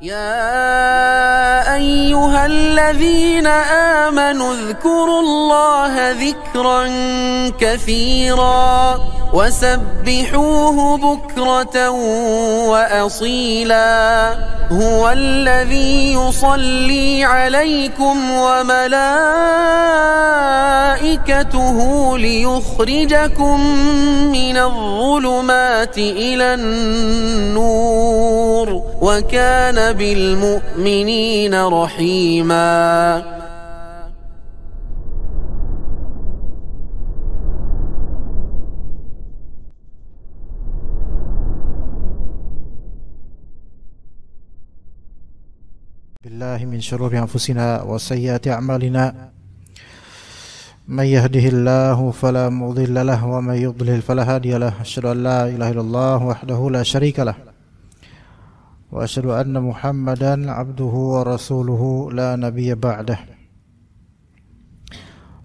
يا أيها الذين آمنوا اذكروا الله ذكرا كثيرا وسبحوه بكرة وأصيلا هو الذي يصلي عليكم وملائكته ليخرجكم من الظلمات إلى النور وكان بالمؤمنين رحيما. بالله من شرور أنفسنا وسيئات أعمالنا من يهده الله فلا مضل له ومن يضلل فلا هادي له أشهد أن لا إله إلا الله وحده لا شريك له وأشهد أن محمدا عبده ورسوله لا نبي بعده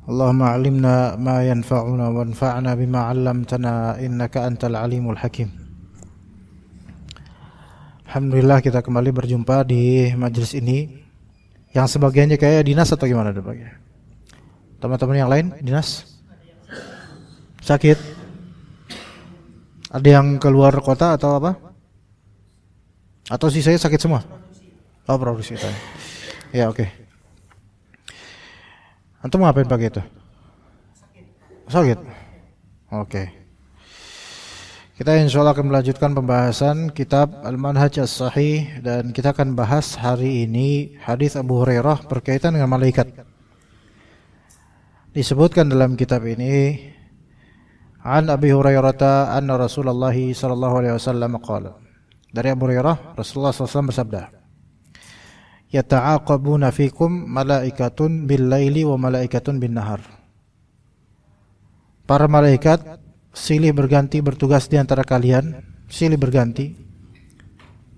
اللهم علمنا ما ينفعنا وانفعنا بما علمتنا إنك أنت العليم الحكيم. Alhamdulillah kita kembali berjumpa di majelis ini yang sebagiannya kayak dinas atau gimana bagian? Teman-teman yang lain dinas? Sakit? Ada yang keluar kota atau apa? Atau sisanya sakit semua? Oh, produksi kita. Ya, oke. Antum ngapain pagi itu? Sakit? Oke. Kita insya Allah akan melanjutkan pembahasan kitab Al-Manhaj As-Sahih dan kita akan bahas hari ini hadis Abu Hurairah berkaitan dengan malaikat. Disebutkan dalam kitab ini An Abi Hurairah anna Rasulullah sallallahu alaihi wasallam qala. Dari Abu Hurairah Rasulullah SAW bersabda, "Yata'aqabuna fikum malaikatun bil-laili wa malaikatun bin-nahar." Para malaikat silih berganti bertugas di antara kalian, silih berganti,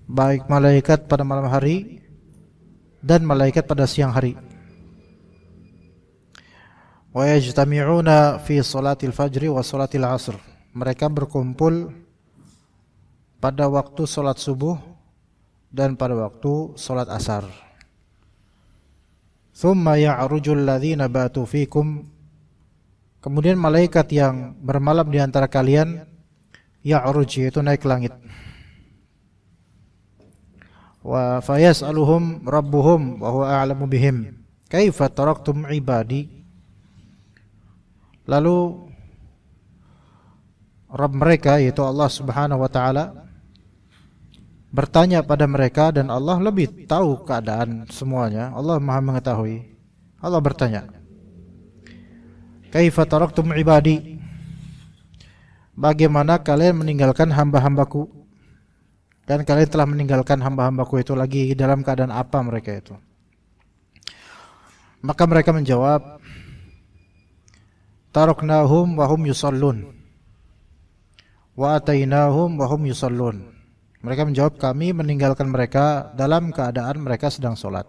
baik malaikat pada malam hari dan malaikat pada siang hari. Wa yajtami'una fi salatil fajri wa salatil asr. Mereka berkumpul pada waktu salat subuh dan pada waktu salat asar. Thumma ya'rujul ladzina batu fikum. Kemudian malaikat yang bermalam di antara kalian ya'ruj, yaitu naik ke langit. Wa fayas'aluhum rabbuhum wa huwa a'lamu bihim kaifa taraktum ibadi. Lalu Rabb mereka yaitu Allah Subhanahu wa taala bertanya pada mereka dan Allah lebih tahu keadaan semuanya. Allah Maha mengetahui. Allah bertanya, kaifa taraktum ibadi, bagaimana kalian meninggalkan hamba-hambaku, dan kalian telah meninggalkan hamba-hambaku itu lagi dalam keadaan apa mereka itu? Maka mereka menjawab, taraknahum wa hum yusallun wa atainahum wa hum yusallun. Mereka menjawab, kami meninggalkan mereka dalam keadaan mereka sedang sholat,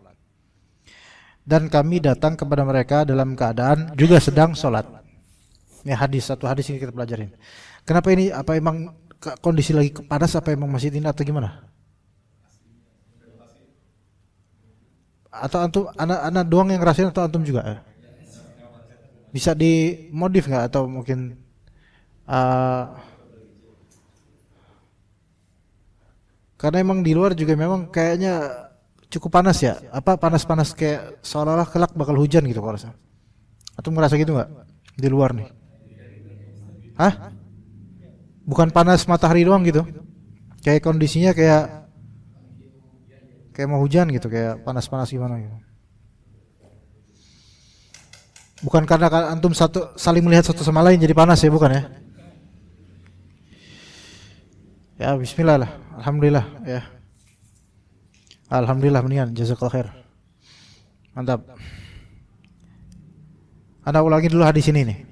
dan kami datang kepada mereka dalam keadaan juga sedang sholat. Ini hadis, satu hadis ini kita pelajarin. Kenapa ini? Apa emang kondisi lagi panas? Apa emang masjid ini atau gimana? Atau antum, anak doang yang ngerasain atau antum juga? Bisa dimodif nggak? Atau mungkin karena emang di luar juga memang kayaknya cukup panas ya, apa panas-panas kayak seolah-olah kelak bakal hujan gitu kalau rasa. Atau merasa gitu nggak di luar nih? Hah? Bukan panas matahari doang gitu? Kayak kondisinya kayak mau hujan gitu, kayak panas-panas gimana gitu? Bukan karena antum saling melihat satu sama lain jadi panas ya, bukan ya? Ya bismillah lah, alhamdulillah ya. Alhamdulillah mendingan, jazakallahu khair. Mantap. Anda ulangi dulu hadis ini nih.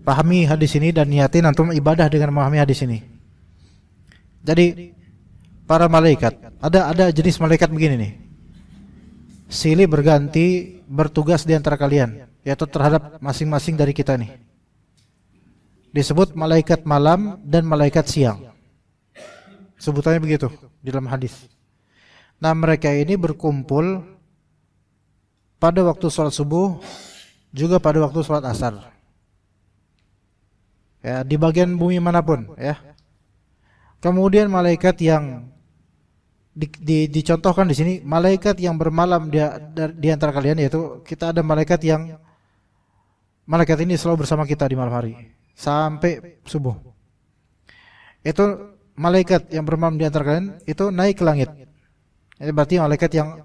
Pahami hadis ini dan niatin antum ibadah dengan memahami hadis ini. Jadi para malaikat, ada jenis malaikat begini nih. Silih berganti bertugas di antara kalian, yaitu terhadap masing-masing dari kita nih. Disebut malaikat malam dan malaikat siang. Sebutannya begitu di dalam hadis. Nah, mereka ini berkumpul pada waktu sholat subuh, juga pada waktu sholat asar. Ya, di bagian bumi manapun, ya. Kemudian malaikat yang dicontohkan di sini, malaikat yang bermalam di antara kalian, yaitu kita ada malaikat ini selalu bersama kita di malam hari sampai subuh. Itu malaikat yang bermalam di antara kalian itu naik ke langit. Itu berarti malaikat yang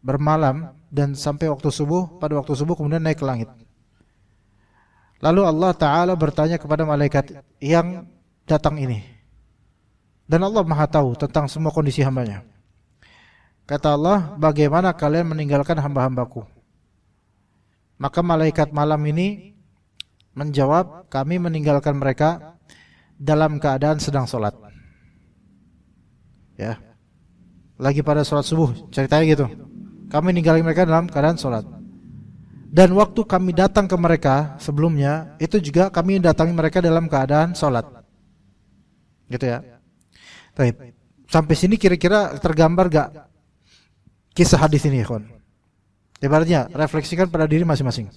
bermalam dan sampai waktu subuh, pada waktu subuh kemudian naik ke langit. Lalu Allah Ta'ala bertanya kepada malaikat yang datang ini. Dan Allah Maha tahu tentang semua kondisi hambanya. Kata Allah, bagaimana kalian meninggalkan hamba-hambaku? Maka malaikat malam ini menjawab, kami meninggalkan mereka dalam keadaan sedang sholat. Ya, lagi pada sholat subuh, ceritanya gitu. Kami meninggalkan mereka dalam keadaan sholat. Dan waktu kami datang ke mereka sebelumnya, itu juga kami datangi mereka dalam keadaan sholat. Gitu ya. Baik. Sampai sini kira-kira tergambar gak kisah hadis ini, ikhwan? Ibaratnya refleksikan pada diri masing-masing.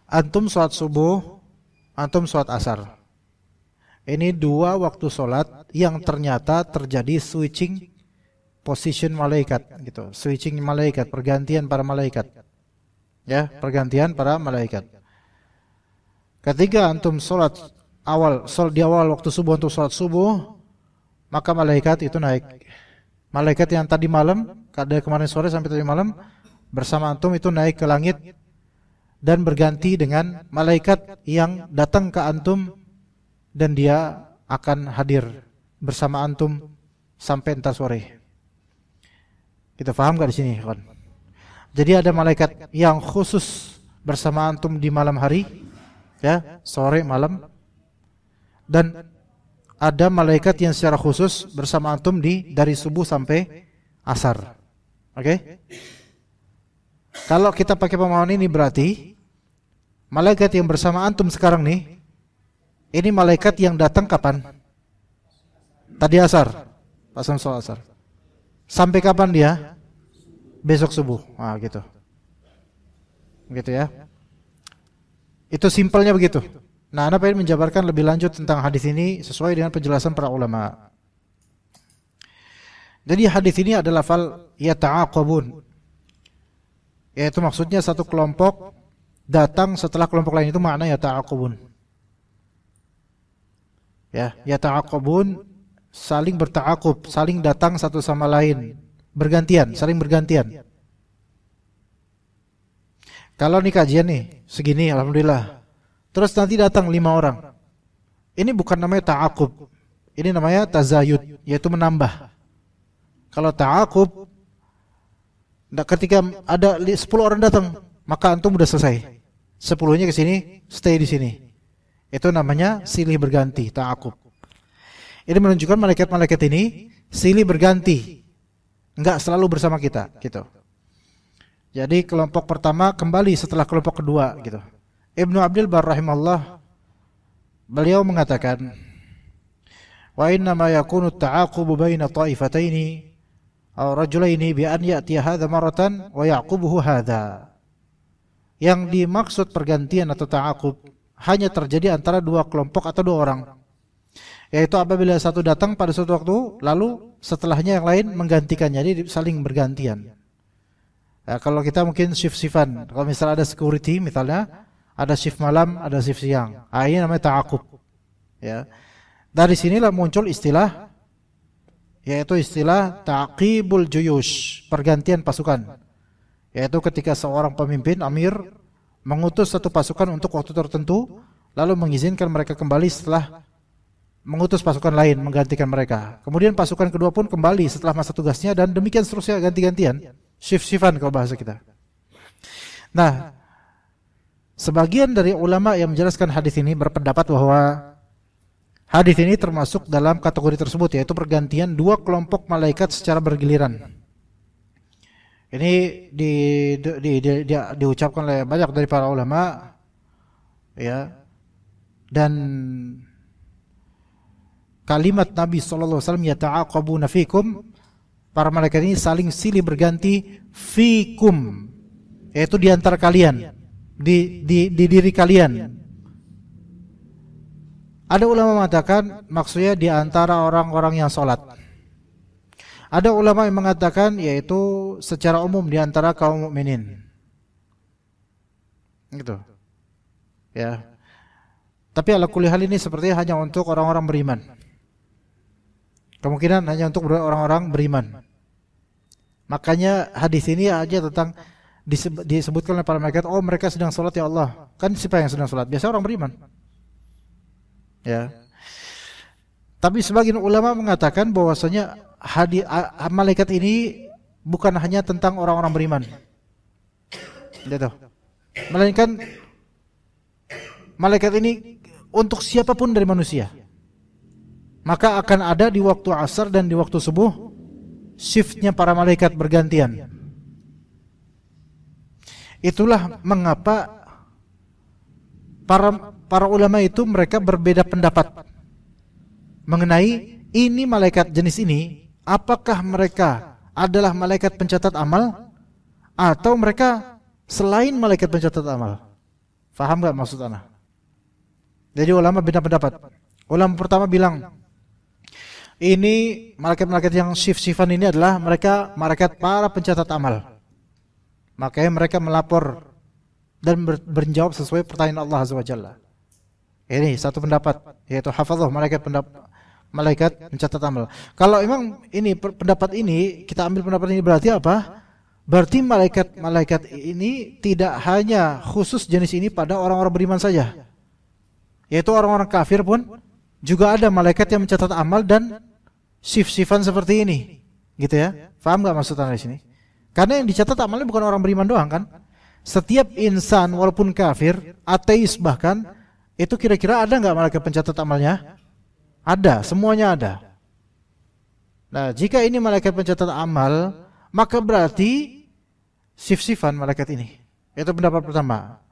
Antum sholat subuh, antum sholat asar. Ini dua waktu sholat yang ternyata terjadi switching position malaikat, gitu. Switching malaikat, pergantian para malaikat. Ya, pergantian para malaikat. Ketika antum sholat di awal waktu subuh untuk sholat subuh, maka malaikat itu naik. Malaikat yang tadi malam, dari kemarin sore sampai tadi malam bersama antum itu naik ke langit dan berganti dengan malaikat yang datang ke antum dan dia akan hadir bersama antum sampai entar sore. Kita paham gak di sini, kawan? Jadi ada malaikat yang khusus bersama antum di malam hari, ya, sore malam, dan ada malaikat yang secara khusus bersama antum dari subuh sampai asar. Oke? Kalau kita pakai pemahaman ini berarti malaikat yang bersama antum sekarang nih, ini malaikat yang datang kapan? Tadi asar, pas sholat asar. Sampai kapan dia? Besok subuh. Nah, gitu. Gitu ya. Itu simpelnya begitu. Nah, Anda pengen menjabarkan lebih lanjut tentang hadis ini sesuai dengan penjelasan para ulama. Jadi hadis ini adalah lafal yata'aqabun. Yaitu maksudnya satu kelompok datang setelah kelompok lain, itu makna yata'aqabun. Ya, yata'aqabun saling berta'aqub, saling datang satu sama lain, bergantian, saling bergantian. Kalau nih kajian nih, segini alhamdulillah. Terus nanti datang 5 orang. Ini bukan namanya ta'aqub. Ini namanya tazayud, yaitu menambah. Kalau ta'aqub, ketika ada 10 orang datang, maka antum udah selesai. 10-nya ke sini, stay di sini. Itu namanya silih berganti, ta'aqub. Ini menunjukkan malaikat-malaikat ini silih berganti. Enggak selalu bersama kita, gitu. Jadi kelompok pertama kembali setelah kelompok kedua, gitu. Ibnu Abdul Bar rahimahullah, beliau mengatakan, wa inna ma yakunu at-ta'aqubu baina ta'ifataini aw rajulaini bi an ya'ti hadha maratan wa yaqubuhu hadha. Yang dimaksud pergantian atau ta'aqub hanya terjadi antara dua kelompok atau dua orang. Yaitu apabila satu datang pada suatu waktu, lalu setelahnya yang lain menggantikannya, jadi saling bergantian. Ya, kalau kita mungkin shift-shiftan, kalau misalnya ada security misalnya, ada shift malam, ada shift siang. Ini namanya ta'aqub. Ya. Dari sinilah muncul istilah, yaitu istilah ta'qibul juyush, pergantian pasukan. Yaitu ketika seorang pemimpin, amir, mengutus satu pasukan untuk waktu tertentu, lalu mengizinkan mereka kembali setelah mengutus pasukan lain menggantikan mereka. Kemudian pasukan kedua pun kembali setelah masa tugasnya, dan demikian seterusnya, ganti-gantian, shift-shiftan kalau bahasa kita. Nah, sebagian dari ulama yang menjelaskan hadis ini berpendapat bahwa hadis ini termasuk dalam kategori tersebut, yaitu pergantian dua kelompok malaikat secara bergiliran. Ini diucapkan oleh banyak dari para ulama, ya. Dan kalimat Nabi sallallahu alaihi wasallam yata'aqabuna fikum para malaikat ini saling silih berganti fikum, yaitu di antara kalian, di diri kalian. Ada ulama mengatakan maksudnya di antara orang-orang yang sholat. Ada ulama yang mengatakan yaitu secara umum di antara kaum mukminin. Gitu. Ya. Tapi ala kulli hal ini sepertinya hanya untuk orang-orang beriman. Kemungkinan hanya untuk orang-orang beriman. Makanya hadis ini aja tentang disebutkan oleh para malaikat, oh mereka sedang sholat ya Allah. Kan siapa yang sedang sholat? Biasa orang beriman. Ya. Tapi sebagian ulama mengatakan bahwasanya malaikat ini bukan hanya tentang orang-orang beriman. Gitu. Melainkan malaikat ini untuk siapapun dari manusia. Maka akan ada di waktu asar dan di waktu subuh shiftnya para malaikat bergantian. Itulah mengapa para ulama itu mereka berbeda pendapat mengenai ini malaikat jenis ini, apakah mereka adalah malaikat pencatat amal atau mereka selain malaikat pencatat amal. Faham gak maksud ana? Jadi ulama beda pendapat. Ulama pertama bilang ini malaikat-malaikat yang shift-shiftan ini adalah mereka malaikat para pencatat amal. Makanya mereka melapor dan berjawab sesuai pertanyaan Allah Azza wa Jalla. Ini satu pendapat, yaitu hafadzah, malaikat pencatat amal. Kalau memang ini pendapat ini, kita ambil pendapat ini berarti apa? Berarti malaikat ini tidak hanya khusus jenis ini pada orang-orang beriman saja. Yaitu orang-orang kafir pun juga ada malaikat yang mencatat amal dan shift-shiftan seperti ini. Gitu ya. Paham enggak maksudnya di sini? Karena yang dicatat amalnya bukan orang beriman doang kan? Setiap insan walaupun kafir, ateis bahkan, itu kira-kira ada enggak malaikat pencatat amalnya? Ada, semuanya ada. Nah, jika ini malaikat pencatat amal, maka berarti shift-shiftan malaikat ini. Itu pendapat pertama.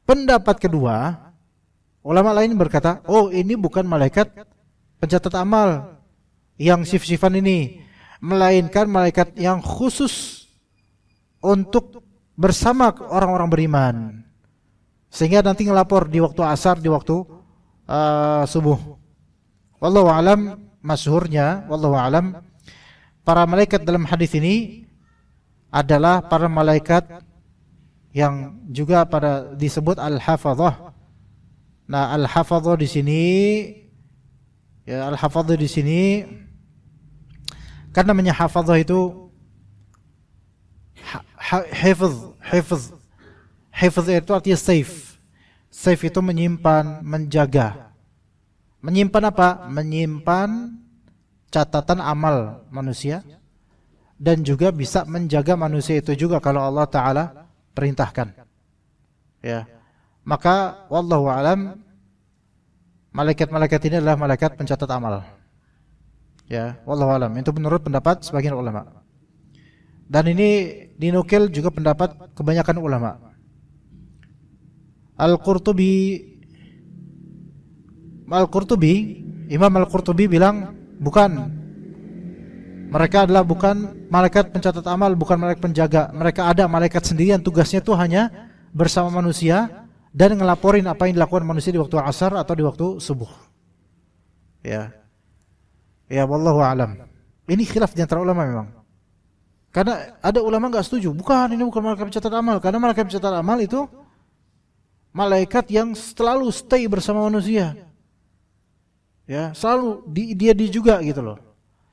Pendapat kedua, ulama lain berkata, oh ini bukan malaikat pencatat amal yang shift-shiftan ini, melainkan malaikat yang khusus untuk bersama orang-orang beriman, sehingga nanti ngelapor di waktu asar, di waktu subuh. Wallahu alam, masyhurnya wallahu alam, para malaikat dalam hadis ini adalah para malaikat yang juga pada disebut al-hafadzah. Nah, al-hafadzah di sini ya, al-hafadzah di sini kan namanya hafadzah itu hifz itu artinya safe. Safe itu menyimpan, menjaga. Menyimpan apa? Menyimpan catatan amal manusia dan juga bisa menjaga manusia itu juga kalau Allah Ta'ala perintahkan. Ya. Maka wallahu alam, malaikat-malaikat ini adalah malaikat pencatat amal. Ya, wallahu alam. Itu menurut pendapat sebagian ulama. Dan ini dinukil juga pendapat kebanyakan ulama. Imam Al-Qurtubi bilang bukan. Mereka adalah bukan malaikat pencatat amal, bukan malaikat penjaga. Mereka ada malaikat sendiri yang tugasnya itu hanya bersama manusia dan ngelaporin apa yang dilakukan manusia di waktu asar atau di waktu subuh. Ya. Ya, wallahu alam. Ini khilaf di antara ulama memang. Karena ada ulama enggak setuju, bukan, ini bukan malaikat pencatat amal, karena malaikat pencatat amal itu malaikat yang selalu stay bersama manusia. Ya, selalu dia juga gitu loh.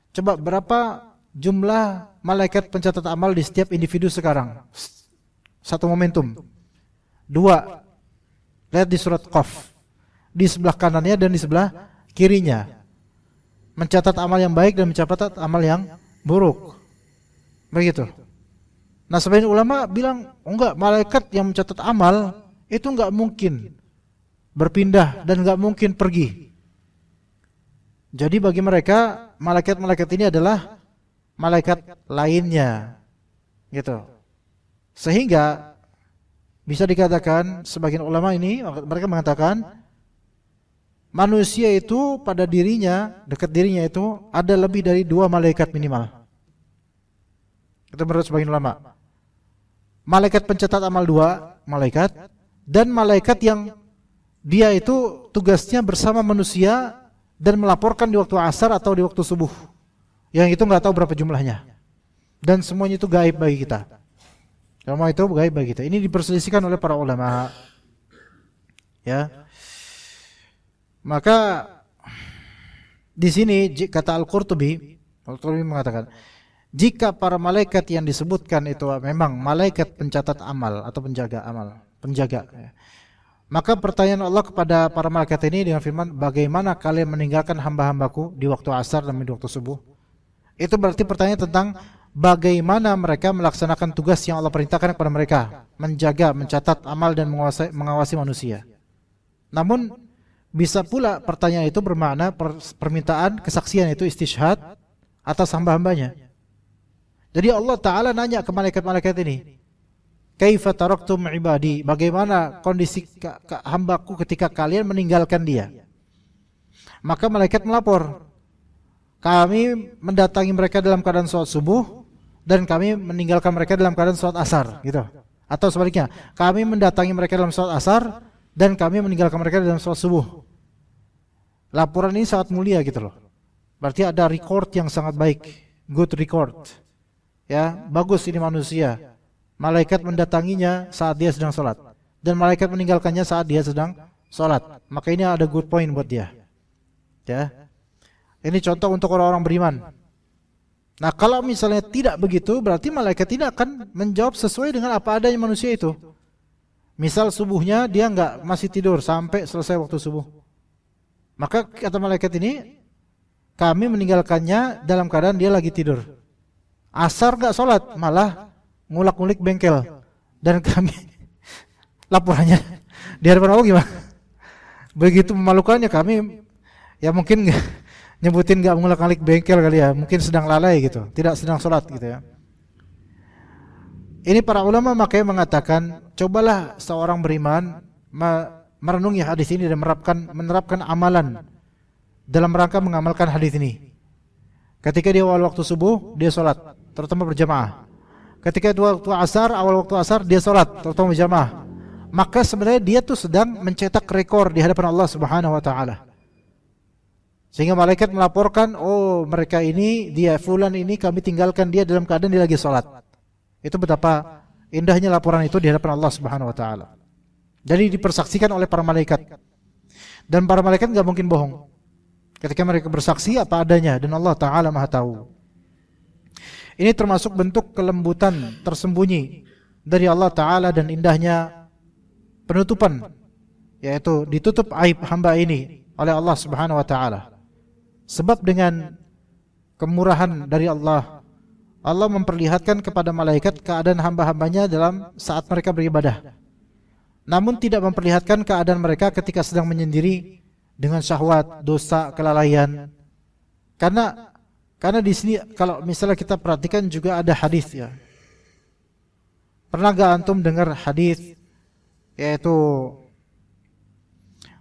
Coba berapa jumlah malaikat pencatat amal di setiap individu sekarang? Satu momentum. 2. Lihat di surat Qaf. Di sebelah kanannya dan di sebelah kirinya. Mencatat amal yang baik dan mencatat amal yang buruk. Begitu. Nah, sebagian ulama bilang, oh enggak, malaikat yang mencatat amal itu enggak mungkin berpindah dan enggak mungkin pergi. Jadi bagi mereka malaikat-malaikat ini adalah malaikat lainnya. Gitu. Sehingga bisa dikatakan sebagian ulama ini mereka mengatakan manusia itu pada dirinya, dekat dirinya itu ada lebih dari 2 malaikat minimal. Itu menurut sebagian ulama. Malaikat pencatat amal 2 malaikat, dan malaikat yang dia itu tugasnya bersama manusia dan melaporkan di waktu asar atau di waktu subuh. Yang itu nggak tahu berapa jumlahnya. Dan semuanya itu gaib bagi kita. Semua itu gaib bagi kita. Ini diperselisihkan oleh para ulama. Ya. Maka di sini kata Al-Qurtubi mengatakan, jika para malaikat yang disebutkan itu memang malaikat pencatat amal atau penjaga amal, penjaga, maka pertanyaan Allah kepada para malaikat ini dengan firman, bagaimana kalian meninggalkan hamba-hambaku di waktu asar dan di waktu subuh? Itu berarti pertanyaan tentang bagaimana mereka melaksanakan tugas yang Allah perintahkan kepada mereka, menjaga, mencatat amal dan mengawasi manusia. Namun bisa pula pertanyaan itu bermakna permintaan kesaksian, itu istishhad atas hamba-hambanya. Jadi Allah Ta'ala nanya ke malaikat-malaikat ini, kaifa taraktum ibadi, bagaimana kondisi hambaku ketika kalian meninggalkan dia? Maka malaikat melapor, kami mendatangi mereka dalam keadaan sholat subuh dan kami meninggalkan mereka dalam keadaan sholat asar, gitu. Atau sebaliknya, kami mendatangi mereka dalam sholat asar dan kami meninggalkan mereka dalam sholat subuh. Laporan ini sangat mulia gitu loh. Berarti ada record yang sangat baik, good record. Ya, bagus ini manusia. Malaikat mendatanginya saat dia sedang sholat dan malaikat meninggalkannya saat dia sedang sholat. Maka ini ada good point buat dia. Ya, ini contoh untuk orang-orang beriman. Nah, kalau misalnya tidak begitu, berarti malaikat tidak akan menjawab sesuai dengan apa adanya manusia itu. Misal subuhnya dia masih tidur sampai selesai waktu subuh. Maka kata malaikat ini, kami meninggalkannya dalam keadaan dia lagi tidur. Asar gak sholat, malah ngulak-ngulik bengkel. Dan kami laporannya di hadapan Allah gimana? Begitu memalukannya, kami ya mungkin nyebutin gak ngulak-ngulik bengkel kali ya, mungkin sedang lalai gitu, tidak sedang sholat gitu ya. Ini para ulama makanya mengatakan, cobalah seorang beriman merenungi hadis ini dan menerapkan amalan dalam rangka mengamalkan hadis ini. Ketika di awal waktu subuh dia sholat, terutama berjamaah. Ketika di waktu asar, awal waktu asar dia sholat, terutama berjamaah. Maka sebenarnya dia tuh sedang mencetak rekor di hadapan Allah Subhanahu Wa Taala. Sehingga malaikat melaporkan, oh mereka ini, dia fulan ini kami tinggalkan dia dalam keadaan dia lagi sholat. Itu betapa indahnya laporan itu di hadapan Allah Subhanahu Wa Taala. Jadi dipersaksikan oleh para malaikat. Dan para malaikat gak mungkin bohong. Ketika mereka bersaksi apa adanya, dan Allah Ta'ala Maha Tahu. Ini termasuk bentuk kelembutan tersembunyi dari Allah Ta'ala dan indahnya penutupan, yaitu ditutup aib hamba ini oleh Allah Subhanahu Wa Ta'ala. Sebab dengan kemurahan dari Allah, Allah memperlihatkan kepada malaikat keadaan hamba-hambanya dalam saat mereka beribadah. Namun tidak memperlihatkan keadaan mereka ketika sedang menyendiri dengan syahwat, dosa, kelalaian. Karena di sini kalau misalnya kita perhatikan juga ada hadis ya. Pernah gak antum dengar hadis yaitu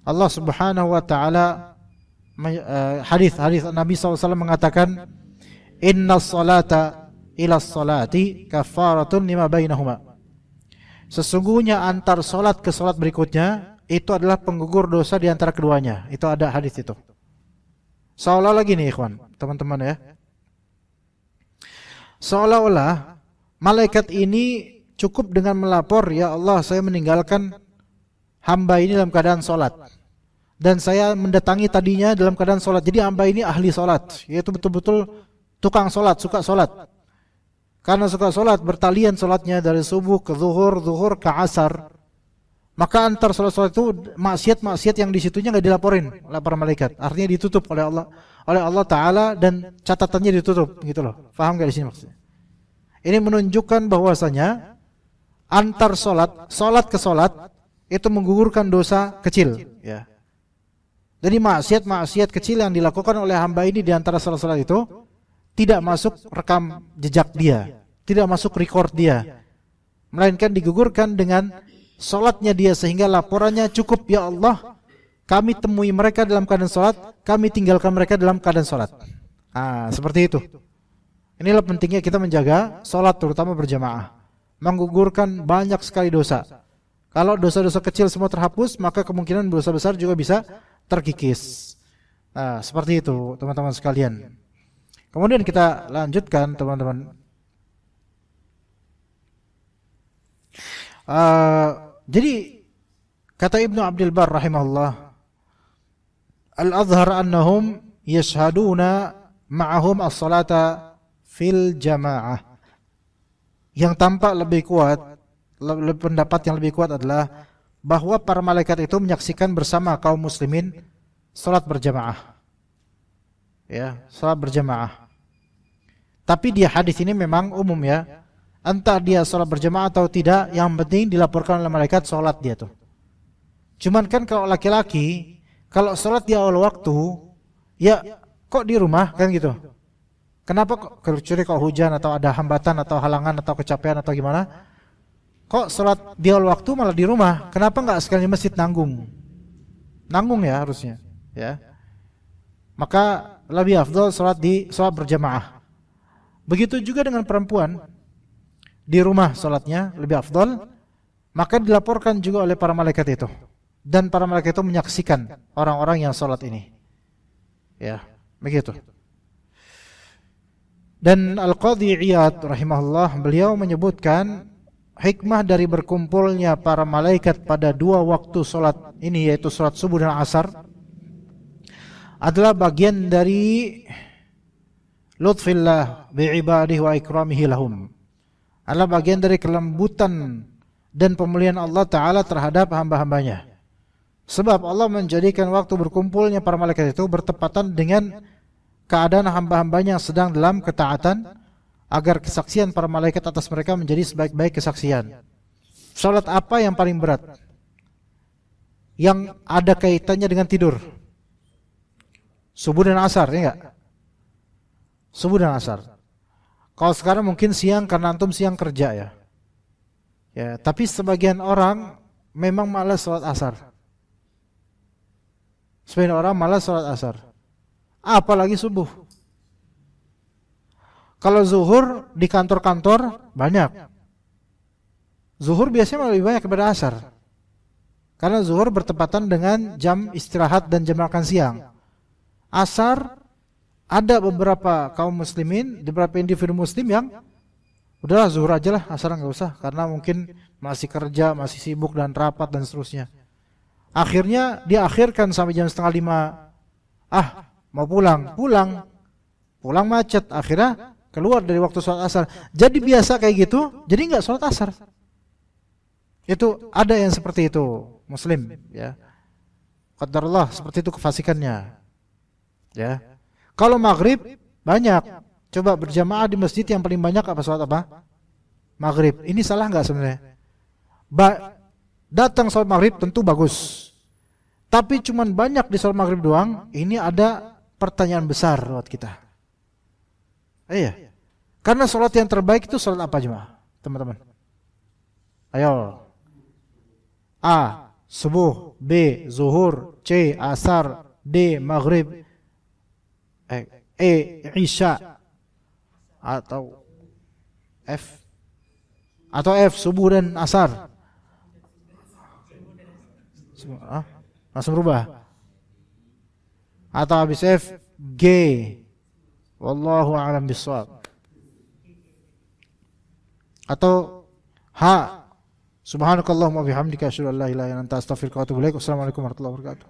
Allah Subhanahu Wa Taala hadis Nabi SAW mengatakan, inna salata ila salati kafaratun lima bainahuma. Sesungguhnya antar solat ke solat berikutnya itu adalah penggugur dosa di antara keduanya. Itu ada hadis itu. Seolah-olah gini ikhwan, teman-teman ya. Seolah-olah malaikat ini cukup dengan melapor, ya Allah saya meninggalkan hamba ini dalam keadaan solat. Dan saya mendatangi tadinya dalam keadaan solat. Jadi hamba ini ahli solat, yaitu betul-betul tukang solat, suka solat. Karena suka solat, bertalian solatnya dari subuh ke zuhur, zuhur ke asar. Maka antar solat-solat itu maksiat-maksiat yang disitunya nggak dilaporin oleh para malaikat. Artinya ditutup oleh Allah Ta'ala dan catatannya ditutup gitu loh. Faham nggak di sini maksudnya? Ini menunjukkan bahwasanya antar solat ke solat itu menggugurkan dosa kecil. Ya. Jadi maksiat-maksiat kecil yang dilakukan oleh hamba ini di antara solat-solat itu tidak masuk rekam jejak dia, tidak masuk record dia, melainkan digugurkan dengan solatnya dia, sehingga laporannya cukup, ya Allah kami temui mereka dalam keadaan solat, kami tinggalkan mereka dalam keadaan solat. Seperti itu. Inilah pentingnya kita menjaga sholat terutama berjamaah. Menggugurkan banyak sekali dosa. Kalau dosa-dosa kecil semua terhapus, maka kemungkinan dosa besar juga bisa terkikis. Nah, seperti itu teman-teman sekalian. Kemudian kita lanjutkan teman-teman. Jadi kata Ibnu Abdul Bar rahimahullah, al-azhar annahum yashhaduna ma'ahum as-salata fil jamaah. Yang tampak lebih kuat, pendapat yang lebih kuat adalah bahwa para malaikat itu menyaksikan bersama kaum muslimin salat berjamaah. Ya, salat berjamaah. Tapi di hadis ini memang umum ya. Entah dia salat berjamaah atau tidak, yang penting dilaporkan oleh malaikat salat dia tuh. Cuman kan kalau laki-laki, kalau salat di awal waktu, ya kok di rumah kan gitu. Kenapa kok kecuali kalau hujan atau ada hambatan atau halangan atau kecapean atau gimana? Kok salat di awal waktu malah di rumah? Kenapa enggak sekali di masjid nanggung? Nanggung ya harusnya, ya. Maka lebih afdal salat berjamaah. Begitu juga dengan perempuan. Di rumah salatnya lebih afdal, maka dilaporkan juga oleh para malaikat itu. Dan para malaikat itu menyaksikan orang-orang yang salat ini. Ya, begitu. Dan Al-Qadhi Iyad rahimahullah, beliau menyebutkan hikmah dari berkumpulnya para malaikat pada dua waktu salat ini, yaitu salat subuh dan asar, adalah bagian dari lutfillah bi'ibadihi wa ikramihi lahum. Adalah bagian dari kelembutan dan pemulihan Allah Ta'ala terhadap hamba-hambanya. Sebab Allah menjadikan waktu berkumpulnya para malaikat itu bertepatan dengan keadaan hamba-hambanya yang sedang dalam ketaatan, agar kesaksian para malaikat atas mereka menjadi sebaik-baik kesaksian. Salat apa yang paling berat? Yang ada kaitannya dengan tidur? Subuh dan asar, ya enggak? Subuh dan asar. Kalau sekarang mungkin siang karena antum siang kerja ya. Ya, tapi sebagian orang memang malas salat asar. Sebagian orang malas salat asar. Apalagi subuh. Kalau zuhur di kantor-kantor banyak. Zuhur biasanya lebih banyak daripada asar. Karena zuhur bertepatan dengan jam istirahat dan jam makan siang. Asar ada beberapa kaum muslimin, beberapa individu muslim yang udahlah zuhur aja lah, asar nggak usah, karena mungkin masih kerja, masih sibuk dan rapat dan seterusnya. Akhirnya diakhirkan sampai jam 4:30. Mau pulang macet, akhirnya keluar dari waktu sholat asar. Jadi biasa kayak gitu, jadi nggak sholat asar. Itu ada yang seperti itu, muslim, ya. Qadarullah, seperti itu kefasikannya, ya. Kalau maghrib banyak, coba berjamaah di masjid yang paling banyak apa sholat apa? Maghrib. Ini salah nggak sebenarnya? Datang sholat maghrib tentu bagus, tapi cuman banyak di sholat maghrib doang. Ini ada pertanyaan besar buat kita. Iya. Karena sholat yang terbaik itu sholat apa jemaah? Teman-teman. Ayo. A. Subuh. B. Zuhur. C. Asar. D. Maghrib. E. Isya. Atau F. Subuh dan asar. Langsung berubah. Atau habis F, G. Wallahu a'lam bishawab. Atau H. Subhanakallahumma bihamdika asyhadu an la ilaha illa anta astaghfiruka wa atubu ilaik. Wassalamualaikum warahmatullahi wabarakatuh.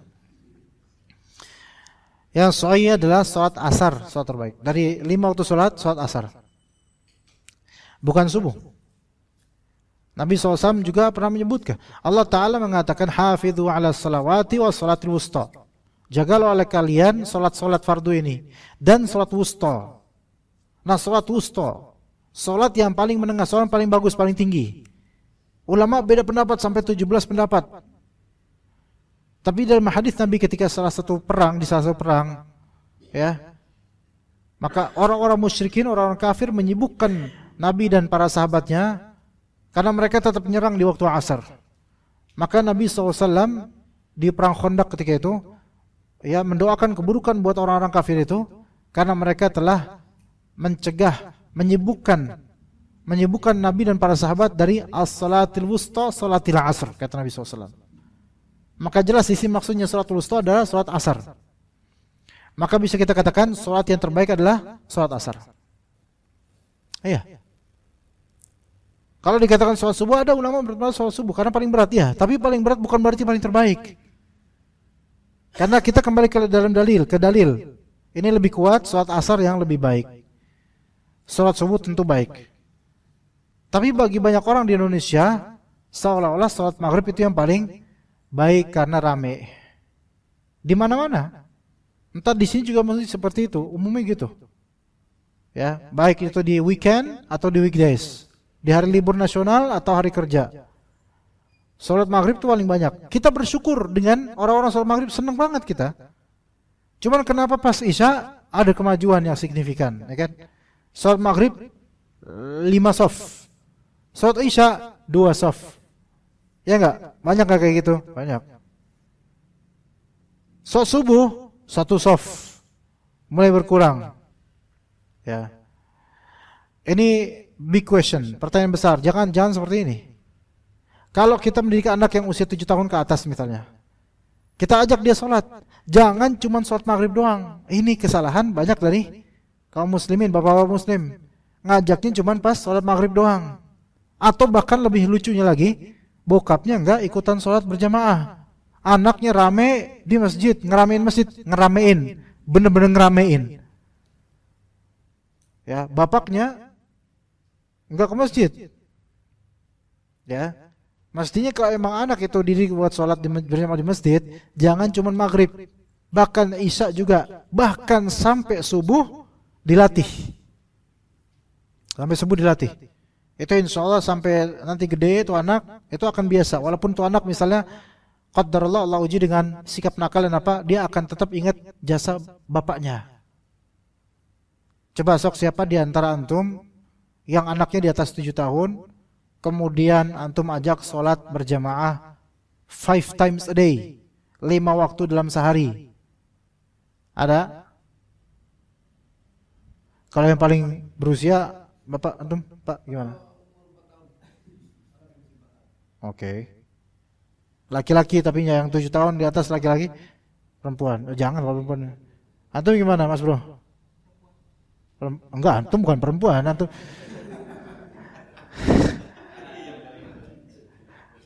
Yang sahih adalah salat asar, salat terbaik. Dari 5 waktu salat asar. Bukan subuh. Nabi SAW juga pernah menyebutkan, Allah Ta'ala mengatakan hafidhu ala salawati wa salatil wusta. Jagalah oleh kalian salat-salat fardu ini dan salat wusta. Nah, salat wusta, salat yang paling menengah, salat paling bagus, paling tinggi. Ulama beda pendapat sampai 17 pendapat. Tapi dalam hadis Nabi ketika di salah satu perang, ya, maka orang-orang musyrikin, orang-orang kafir menyibukkan Nabi dan para sahabatnya karena mereka tetap menyerang di waktu asar. Maka Nabi SAW di perang Khandaq ketika itu, ya, mendoakan keburukan buat orang-orang kafir itu karena mereka telah mencegah menyibukkan Nabi dan para sahabat dari as-salatil wusta, salatil asr, kata Nabi SAW. Maka jelas isi maksudnya salatul wusta adalah salat asar. Maka bisa kita katakan salat yang terbaik adalah salat asar. Iya. Kalau dikatakan salat subuh, ada ulama berpendapat salat subuh karena paling berat ya. Tapi paling berat bukan berarti paling terbaik. Karena kita kembali ke dalam dalil, ini lebih kuat salat asar yang lebih baik. Salat subuh tentu baik. Tapi bagi banyak orang di Indonesia, seolah-olah salat maghrib itu yang paling baik karena rame. Di mana-mana. Entah di sini juga masih seperti itu, umumnya gitu. Ya, baik itu di weekend atau di weekdays, di hari libur nasional atau hari kerja. Salat maghrib itu paling banyak. Kita bersyukur dengan orang-orang salat maghrib, senang banget kita. Cuman kenapa pas Isya ada kemajuan yang signifikan, ya kan? Salat maghrib 5 shaf. Salat Isya 2 shaf. Ya enggak? Banyak enggak kayak gitu? Banyak. Salat subuh 1 shaf. Mulai berkurang. Ya. Ini big question, pertanyaan besar. Jangan seperti ini. Kalau kita mendidik anak yang usia 7 tahun ke atas misalnya, kita ajak dia sholat, jangan cuma sholat maghrib doang. Ini kesalahan banyak dari kaum muslimin, bapak-bapak muslim. Ngajaknya cuma pas sholat maghrib doang. Atau bahkan lebih lucunya lagi, bokapnya enggak ikutan sholat berjamaah. Anaknya rame di masjid, ngeramein, bener-bener ngeramein. Ya, bapaknya enggak ke masjid. Ya. Mestinya kalau emang anak itu dididik buat sholat berjamaah di masjid, jangan cuma maghrib, bahkan isya juga, bahkan sampai subuh dilatih. Sampai subuh dilatih. Itu insya Allah sampai nanti gede itu anak, itu akan biasa. Walaupun itu anak misalnya, qadarullah Allah uji dengan sikap nakal dan apa, dia akan tetap ingat jasa bapaknya. Coba sok siapa di antara antum yang anaknya di atas 7 tahun, kemudian antum ajak sholat berjamaah 5 times a day, 5 waktu dalam sehari. Ada? Kalau yang paling berusia, bapak antum, pak gimana? Oke. Laki-laki tapi yang 7 tahun di atas laki-laki, perempuan. Jangan kalau perempuan. Antum gimana mas bro? Enggak, antum bukan perempuan, antum.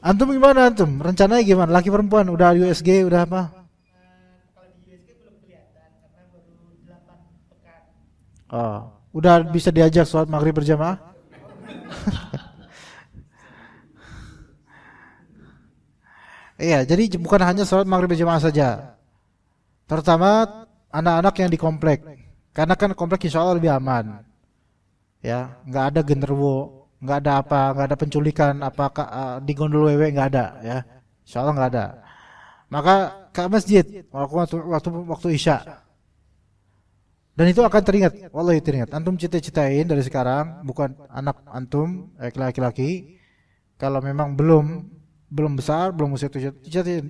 Antum gimana antum? Rencananya gimana? Laki perempuan? Udah USG, udah apa? Kalau di USG belum kelihatan karena baru 8 pekan. Oh, udah bisa diajak sholat maghrib berjamaah? Iya, jadi bukan hanya sholat maghrib berjamaah saja. Terutama anak-anak yang di komplek. Karena kan komplek insya Allah lebih aman. Ya, nggak ada genderuwo, nggak ada apa, nggak ada penculikan, apakah di gondol wewe nggak ada, ya, insya Allah nggak ada. Maka ke masjid waktu isya, dan itu akan teringat, wallahi teringat. Antum cita-citain dari sekarang, bukan anak antum laki-laki, kalau memang belum besar, belum usia 7,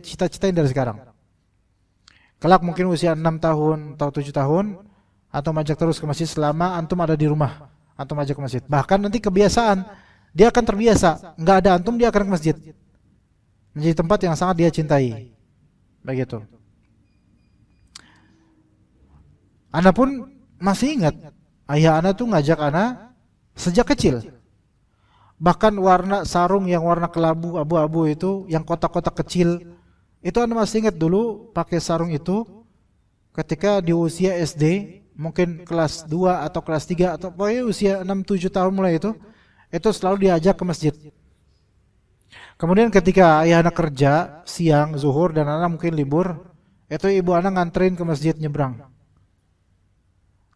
cita-citain dari sekarang. Kelak mungkin usia 6 tahun atau 7 tahun, antum ajak terus ke masjid selama antum ada di rumah. Antum ajak ke masjid. Bahkan nanti kebiasaan, dia akan terbiasa. Enggak ada antum, dia akan ke masjid. Menjadi tempat yang sangat dia cintai. Begitu. Ana pun masih ingat, ayah ana tuh ngajak ana sejak kecil. Bahkan warna sarung yang warna kelabu abu-abu itu, yang kotak-kotak kecil, itu ana masih ingat dulu pakai sarung itu ketika di usia SD. Mungkin kelas 2 atau kelas 3 atau pokoknya usia 6-7 tahun mulai itu selalu diajak ke masjid. Kemudian ketika ayah anak kerja siang, zuhur dan anak mungkin libur, itu ibu anak nganterin ke masjid nyebrang.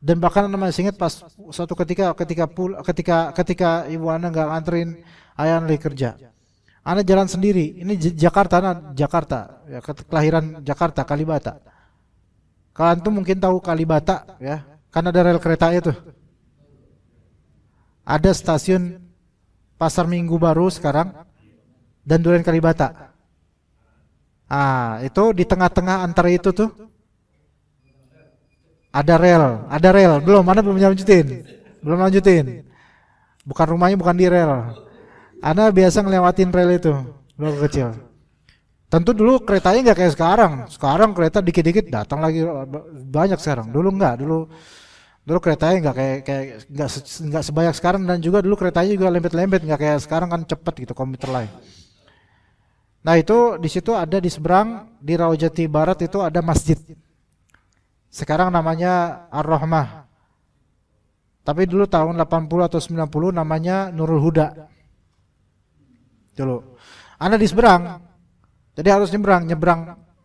Dan bahkan anak masih ingat pas suatu ketika ibu anak nggak nganterin ayah anak lagi kerja. Anak jalan sendiri. Ini Jakarta, ya, kelahiran Jakarta, Kalibata. Kalau antum mungkin tahu Kalibata, ya, kan ada rel keretanya tuh. Ada stasiun Pasar Minggu baru sekarang dan Duren Kalibata. Itu di tengah-tengah antara itu tuh ada rel, belum, mana belum lanjutin. belum lanjutin. Bukan rumahnya bukan di rel. Ana biasa ngelewatin rel itu waktu kecil. Tentu dulu keretanya nggak kayak sekarang. Sekarang kereta dikit-dikit datang lagi banyak sekarang. Dulu nggak. Dulu keretanya nggak sebanyak sekarang, dan juga dulu keretanya juga lempet-lempet, nggak kayak sekarang kan cepet gitu komuter lain. Nah itu di situ ada di seberang di Raujati Barat itu ada masjid. Sekarang namanya Ar-Rahmah. Tapi dulu tahun 80 atau 90 namanya Nurul Huda. Dulu. Ana di seberang. Jadi harus nyebrang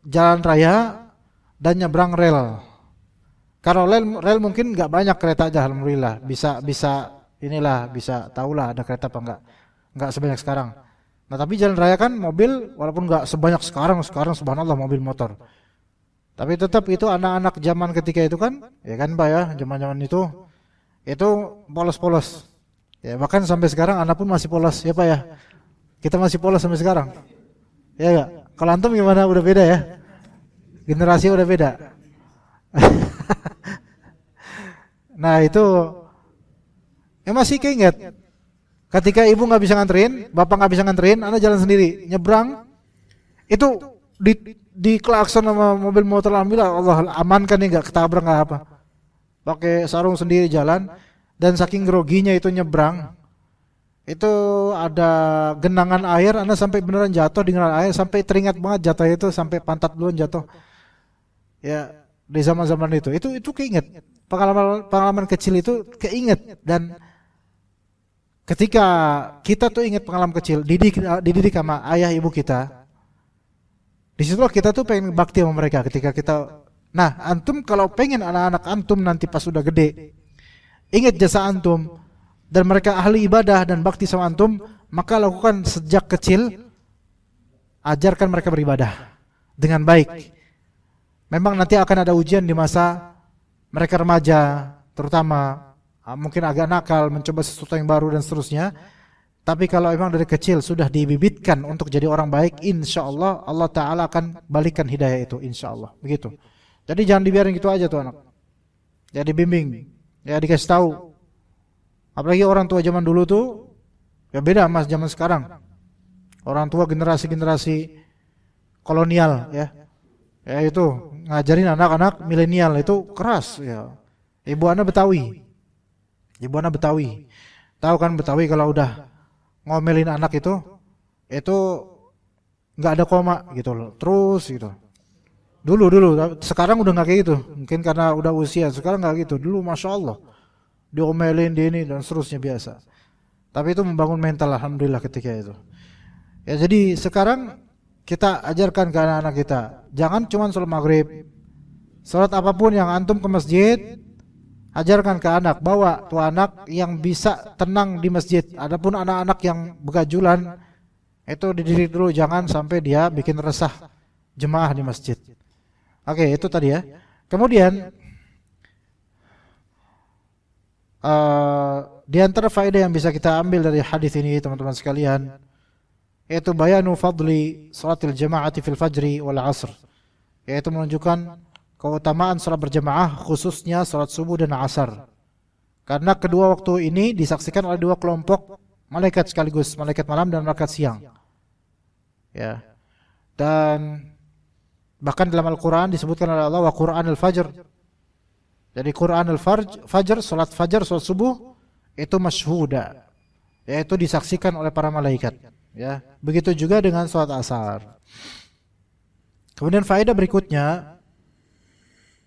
jalan raya dan nyebrang rel. Kalau rel mungkin nggak banyak kereta aja, alhamdulillah. Bisa tahulah ada kereta apa enggak sebanyak sekarang. Nah, tapi jalan raya kan mobil walaupun nggak sebanyak sekarang subhanallah mobil motor. Tapi tetap itu anak-anak zaman ketika itu kan, ya kan Pak ya, zaman-zaman itu polos-polos. Ya bahkan sampai sekarang anak pun masih polos ya Pak ya. Kita masih polos sampai sekarang. Ya enggak? Kalau antum gimana? Udah beda ya? Generasi udah beda. Nah itu masih keinget ketika ibu nggak bisa nganterin, bapak nggak bisa nganterin, anak jalan sendiri nyebrang itu di klakson sama mobil motor, alhamdulillah Allah amankan nih, nggak ketabrak nggak apa, pakai sarung sendiri jalan, dan saking groginya itu nyebrang itu ada genangan air, anak sampai beneran jatuh di genangan air, sampai teringat banget jatuh itu sampai pantat duluan jatuh ya. Di zaman-zaman itu keinget, pengalaman kecil itu keinget. Dan ketika kita tuh inget pengalaman kecil, dididik sama ayah ibu kita, disitulah kita tuh pengen bakti sama mereka ketika kita. Nah antum kalau pengen anak-anak antum nanti pas sudah gede inget jasa antum dan mereka ahli ibadah dan bakti sama antum, maka lakukan sejak kecil, ajarkan mereka beribadah dengan baik. Memang nanti akan ada ujian di masa mereka remaja, terutama mungkin agak nakal, mencoba sesuatu yang baru dan seterusnya. Tapi kalau memang dari kecil sudah dibibitkan untuk jadi orang baik, insya Allah Allah Ta'ala akan balikan hidayah itu, insya Allah. Begitu. Jadi jangan dibiarin gitu aja tuh anak. Ya dibimbing, ya dikasih tahu. Apalagi orang tua zaman dulu tuh ya beda sama zaman sekarang. Orang tua generasi kolonial ya. Ya itu ngajarin anak-anak milenial itu keras ya. Ibu anak Betawi. Tahu kan Betawi kalau udah ngomelin anak itu nggak ada koma gitu loh. Terus gitu. Dulu sekarang udah nggak kayak gitu. Mungkin karena udah usia, sekarang nggak gitu. Dulu masya Allah diomelin di ini dan seterusnya biasa. Tapi itu membangun mental alhamdulillah ketika itu. Ya jadi sekarang kita ajarkan ke anak-anak kita, jangan cuma sholat maghrib, sholat apapun yang antum ke masjid, ajarkan ke anak, bawa tuh anak yang bisa tenang di masjid. Adapun anak-anak yang begajulan, itu dididik dulu, jangan sampai dia bikin resah jemaah di masjid. Oke, itu tadi ya. Kemudian di antara faedah yang bisa kita ambil dari hadis ini teman-teman sekalian, yaitu bayanu fadli salatil jama'ati fil fajri wal asr, yaitu menunjukkan keutamaan salat berjamaah khususnya salat subuh dan asar, karena kedua waktu ini disaksikan oleh dua kelompok malaikat sekaligus, malaikat malam dan malaikat siang ya. Dan bahkan dalam Al-Quran disebutkan oleh Allah wa Qur'anil fajr. Jadi Qur'anil fajr, salat fajar, salat subuh itu masyhuda, yaitu disaksikan oleh para malaikat ya. Begitu juga dengan salat asar. Kemudian faedah berikutnya,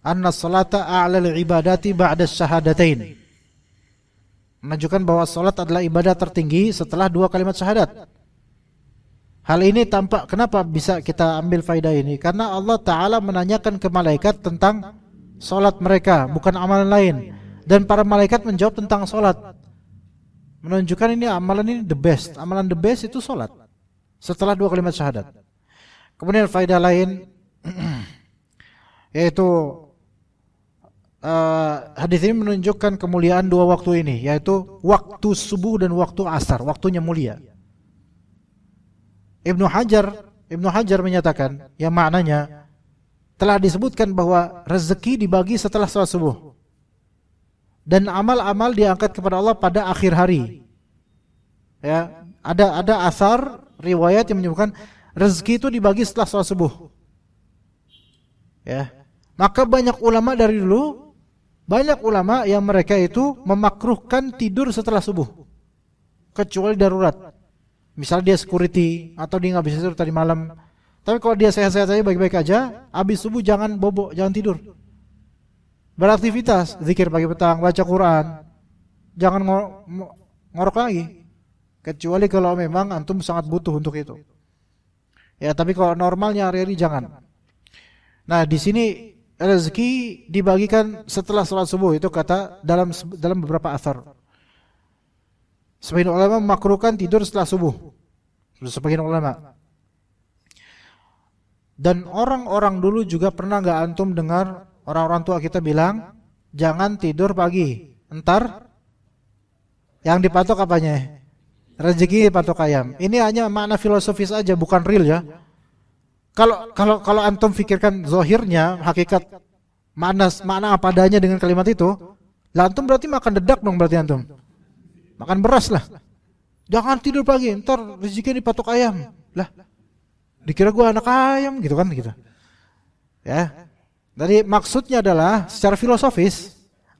anna salata a'lal ibadati ba'da syahadatain, menunjukkan bahwa salat adalah ibadah tertinggi setelah dua kalimat syahadat. Hal ini tampak, kenapa bisa kita ambil faedah ini? Karena Allah Ta'ala menanyakan ke malaikat tentang salat mereka, bukan amalan lain. Dan para malaikat menjawab tentang salat, menunjukkan ini amalan ini the best. Amalan the best itu salat setelah dua kalimat syahadat. Kemudian faedah lain yaitu hadis ini menunjukkan kemuliaan dua waktu ini, yaitu waktu subuh dan waktu asar, waktunya mulia. Ibnu Hajar menyatakan yang maknanya telah disebutkan bahwa rezeki dibagi setelah salat subuh. dan amal-amal diangkat kepada Allah pada akhir hari. Ya, ada asar riwayat yang menyebutkan rezeki itu dibagi setelah sholat subuh. Ya, maka banyak ulama dari dulu, banyak ulama yang mereka itu memakruhkan tidur setelah subuh, kecuali darurat. Misal dia security atau dia nggak bisa tidur tadi malam. Tapi kalau dia sehat-sehat saja, baik-baik aja, habis subuh jangan bobo, jangan tidur. Beraktivitas, zikir pagi petang, baca Quran, jangan ngorok lagi. Kecuali kalau memang antum sangat butuh untuk itu. Ya, tapi kalau normalnya hari-hari jangan. Nah, di sini rezeki dibagikan setelah sholat subuh, itu kata dalam beberapa asar. Sebagian ulama memakruhkan tidur setelah subuh. Sebagian ulama. Dan orang-orang dulu juga pernah nggak antum dengar orang-orang tua kita bilang jangan tidur pagi, entar yang dipatok apanya? Rezeki patok ayam. Ini hanya makna filosofis aja, bukan real ya. Kalau antum pikirkan zahirnya, hakikat makna apa adanya dengan kalimat itu, lah antum berarti makan dedak dong berarti antum. Makan beras lah. Jangan tidur pagi, ntar rezeki dipatok ayam. Lah, dikira gua anak ayam gitu kan gitu. Ya. Jadi maksudnya adalah secara filosofis,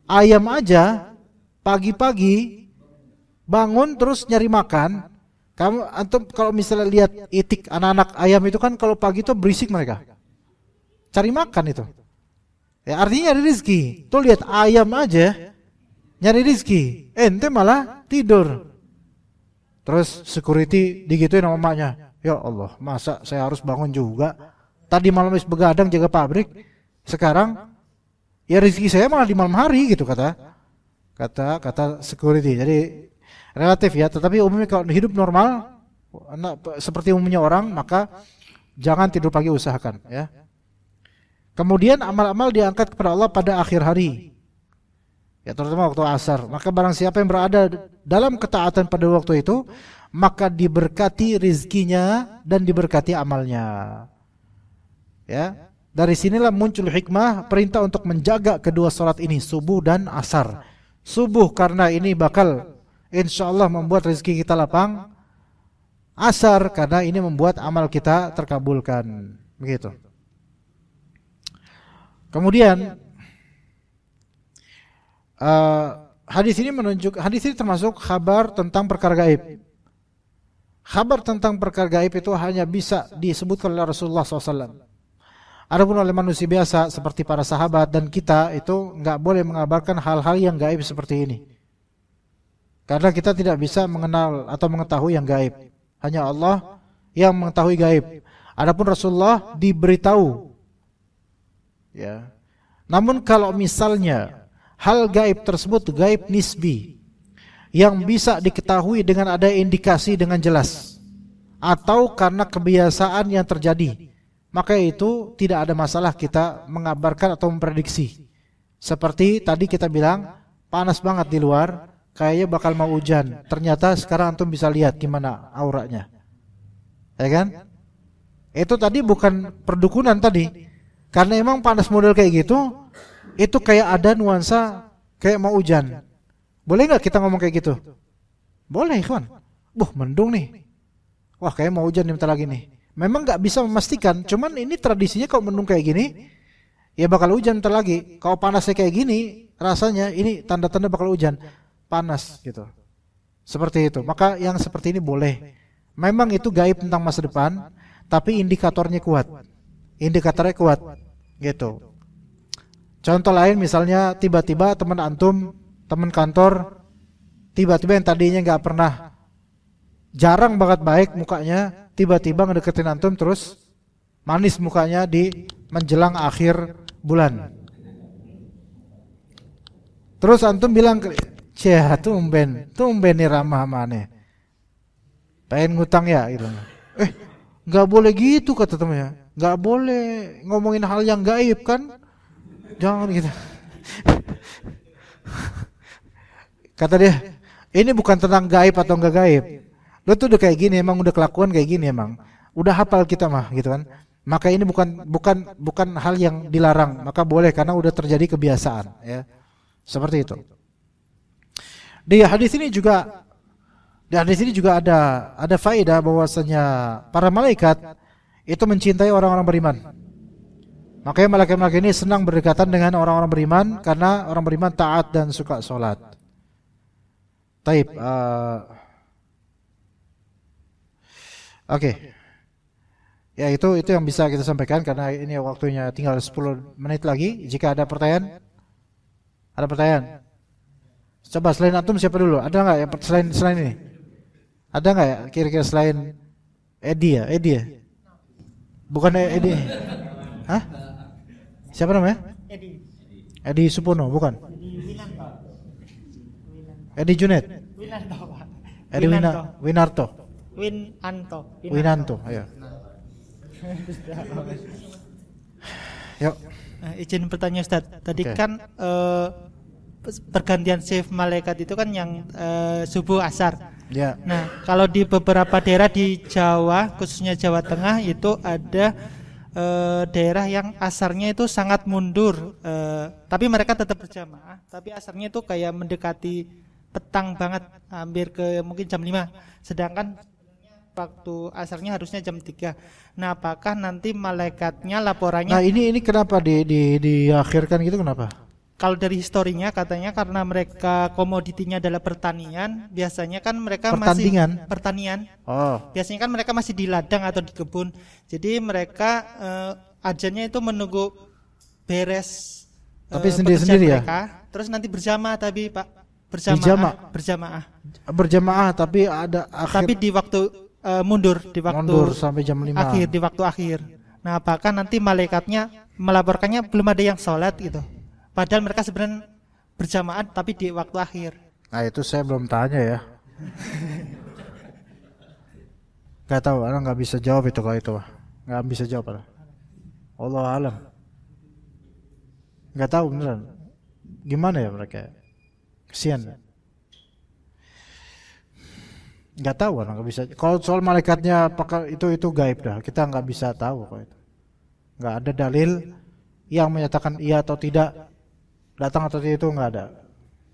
ayam aja pagi-pagi bangun terus nyari makan. Kamu antum kalau misalnya lihat itik anak-anak ayam itu kan kalau pagi itu berisik mereka. Cari makan itu. Ya artinya nyari rezeki. Tuh lihat ayam aja nyari rezeki. Ente malah tidur. Terus security digituin sama emaknya. Ya Allah, masa saya harus bangun juga? Tadi malam habis begadang jaga pabrik. Sekarang ya rezeki saya malah di malam hari gitu kata security. Jadi relatif ya, tetapi umumnya kalau hidup normal seperti umumnya orang, maka jangan tidur pagi, usahakan ya. Kemudian amal-amal diangkat kepada Allah pada akhir hari. Ya terutama waktu asar. Maka barang siapa yang berada dalam ketaatan pada waktu itu, maka diberkati rizkinya dan diberkati amalnya. Ya. Dari sinilah muncul hikmah perintah untuk menjaga kedua salat ini, subuh dan asar. Subuh karena ini bakal insyaallah membuat rezeki kita lapang. Asar karena ini membuat amal kita terkabulkan. Begitu. Kemudian hadis ini termasuk kabar tentang perkara gaib. Kabar tentang perkara gaib itu hanya bisa disebutkan oleh Rasulullah SAW. Adapun oleh manusia biasa seperti para sahabat dan kita itu nggak boleh mengabarkan hal-hal yang gaib seperti ini. Karena kita tidak bisa mengenal atau mengetahui yang gaib. Hanya Allah yang mengetahui gaib. Adapun Rasulullah diberitahu. Ya. Namun kalau misalnya hal gaib tersebut gaib nisbi yang bisa diketahui dengan ada indikasi dengan jelas atau karena kebiasaan yang terjadi, maka itu tidak ada masalah kita mengabarkan atau memprediksi. Seperti tadi kita bilang panas banget di luar, kayaknya bakal mau hujan. Ternyata sekarang antum bisa lihat gimana auranya. Ya kan? Itu tadi bukan perdukunan tadi. Karena emang panas model kayak gitu, itu kayak ada nuansa kayak mau hujan. Boleh nggak kita ngomong kayak gitu? Boleh, kawan. Mendung nih. Wah, kayak mau hujan bentar lagi nih. Memang nggak bisa memastikan, cuman ini tradisinya kalau mendung kayak gini, ya bakal hujan bentar lagi. Kalau panasnya kayak gini, rasanya ini tanda-tanda bakal hujan. Panas gitu. Seperti itu. Maka yang seperti ini boleh. Memang itu gaib tentang masa depan, tapi indikatornya kuat. Indikatornya kuat. Gitu. Contoh lain misalnya tiba-tiba teman antum, teman kantor, tiba-tiba yang tadinya nggak pernah, jarang banget baik mukanya, tiba-tiba ngedeketin antum terus manis mukanya di menjelang akhir bulan. Terus antum bilang, "Cih, tumben nih ramah maneh. Pengen ngutang ya?" gitu. Nggak boleh gitu kata temannya. Nggak boleh ngomongin hal yang gaib kan? Jangan gitu. Kata dia, ini bukan tentang gaib atau enggak gaib. Lo tuh udah kayak gini, emang udah kelakuan kayak gini emang. Udah hafal kita mah gitu kan. Maka ini bukan hal yang dilarang, maka boleh karena udah terjadi kebiasaan ya. Seperti itu. Di hadis ini juga ada faedah bahwasanya para malaikat itu mencintai orang-orang beriman. Makanya malaikat-malaikat ini senang berdekatan dengan orang-orang beriman karena orang beriman taat dan suka sholat. Taib. Oke. Ya itu yang bisa kita sampaikan karena ini waktunya tinggal 10 menit lagi. Jika ada pertanyaan? Ada pertanyaan? Coba selain antum siapa dulu? Ada nggak ya selain ini? Ada nggak ya kira-kira selain Edi ya? Edi ya? Bukan Edi. Hah? Siapa namanya? Edi Supono, bukan? Edi Junet. Edi Winarto. Winanto, ayo. Yuk. Izin bertanya Ustaz. Tadi kan pergantian shift malaikat itu kan yang subuh asar. Ya. Nah, kalau di beberapa daerah di Jawa, khususnya Jawa Tengah itu ada daerah yang asarnya itu sangat mundur, tapi mereka tetap berjamaah, tapi asarnya itu kayak mendekati petang banget, hampir ke mungkin jam 5, sedangkan waktu asarnya harusnya jam 3. Nah, apakah nanti malaikatnya laporannya? Nah, ini kenapa diakhirkan gitu, kenapa? Kalau dari historinya katanya karena mereka komoditinya adalah pertanian, biasanya kan mereka pertanian. Oh. Biasanya kan mereka masih di ladang atau di kebun. Jadi mereka ajannya itu menunggu beres tapi sendiri-sendiri ya. Terus nanti berjamaah tapi Pak, berjamaah tapi ada akhir. Tapi di waktu mundur sampai jam 5. Di waktu akhir. Nah, apakah nanti malaikatnya melaporkannya belum ada yang sholat gitu? Padahal mereka sebenarnya berjamaah tapi di waktu akhir. Nah, itu saya belum tanya ya. Gak tahu, anak nggak bisa jawab itu kalau itu, nggak bisa jawab. Allah alam. Nggak tahu beneran. Gimana ya mereka? Kesian. Nggak tahu, anak nggak bisa. Kalau soal malaikatnya apakah itu gaib dah. Kita nggak bisa tahu kalau itu. Nggak ada dalil yang menyatakan iya atau tidak. Datang atau tidak itu nggak ada.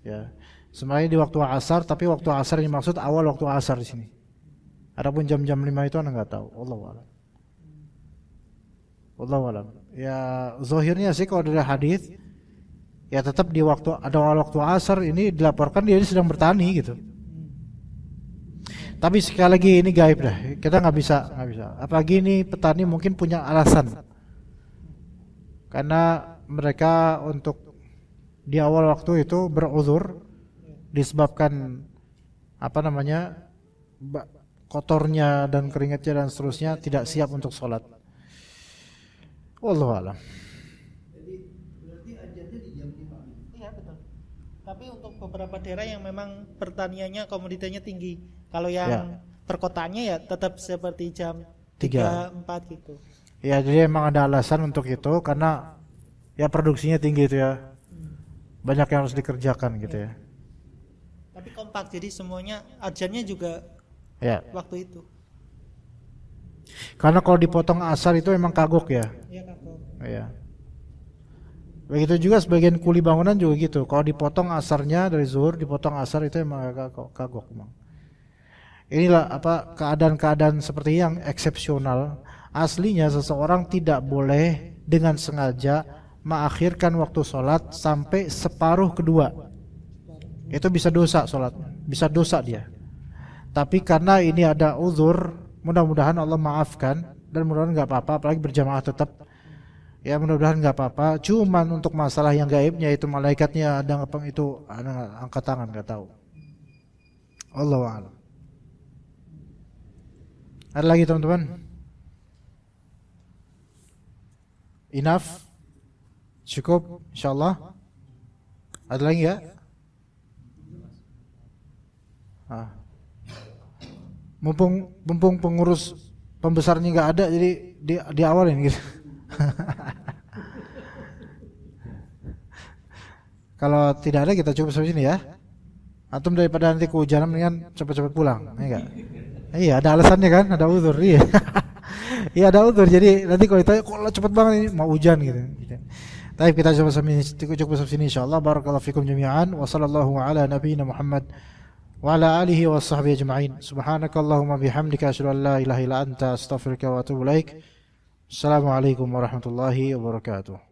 Ya, sebenarnya di waktu asar, tapi waktu asar ini maksud awal waktu asar di sini. Adapun jam-jam 5 itu anda nggak tahu. Wallahu alam. Ya, zahirnya sih kalau dari hadis, ya tetap di waktu ada awal waktu asar ini dilaporkan dia sedang bertani gitu. Tapi sekali lagi ini gaib dah. Kita nggak bisa. Apalagi ini petani mungkin punya alasan. Karena mereka untuk di awal waktu itu beruzur disebabkan kotornya dan keringatnya dan seterusnya, tidak siap untuk sholat. Wallahu a'lam. Jadi berarti ajarnya di jam 5. Iya betul. Tapi untuk beberapa daerah yang memang pertaniannya komoditasnya tinggi, kalau yang perkotaannya ya tetap seperti jam 3, 4 gitu. Ya, jadi emang ada alasan untuk itu karena ya produksinya tinggi itu ya. Banyak yang harus dikerjakan gitu ya. Tapi kompak, jadi semuanya ajannya juga waktu itu. Karena kalau dipotong asar itu emang kagok ya. Iya, kagok. Iya. Begitu juga sebagian kuli bangunan juga gitu. Kalau dipotong asarnya dari zuhur, dipotong asar itu emang kagok emang. Inilah keadaan-keadaan seperti yang eksepsional. Aslinya seseorang tidak boleh dengan sengaja mengakhirkan waktu sholat sampai separuh kedua. Itu bisa dosa sholat, bisa dosa dia. Tapi karena ini ada uzur, mudah-mudahan Allah maafkan dan mudah-mudahan nggak apa-apa, apalagi berjamaah tetap. Ya mudah-mudahan nggak apa-apa. Cuman untuk masalah yang gaibnya itu malaikatnya ada apa itu, angkat tangan nggak tahu. Allahu a'lam. Ada lagi teman-teman? Enough? Cukup, insyaallah. Ada lagi ya? Mumpung pengurus pembesarnya nggak ada, jadi di awalin gitu. Kalau tidak ada kita cukup sampai sini ya. Antum daripada nanti kehujanan mendingan cepat-cepat pulang, ya enggak? Iya, ada alasannya kan, ada uzur. Iya. Iya, ada uzur. Jadi nanti kalau ditanya kok cepat banget ini mau hujan gitu. Baik, kita cukup sampai sini insyaallah. Barakallahu fikum jami'an wa sallallahu ala nabiyyina Muhammad wa ala alihi wa sahbihi ajma'in. Subhanakallahumma bihamdika asyhadu an la ilaha illa anta astaghfiruka wa atubu ilaik. Assalamualaikum warahmatullahi wabarakatuh.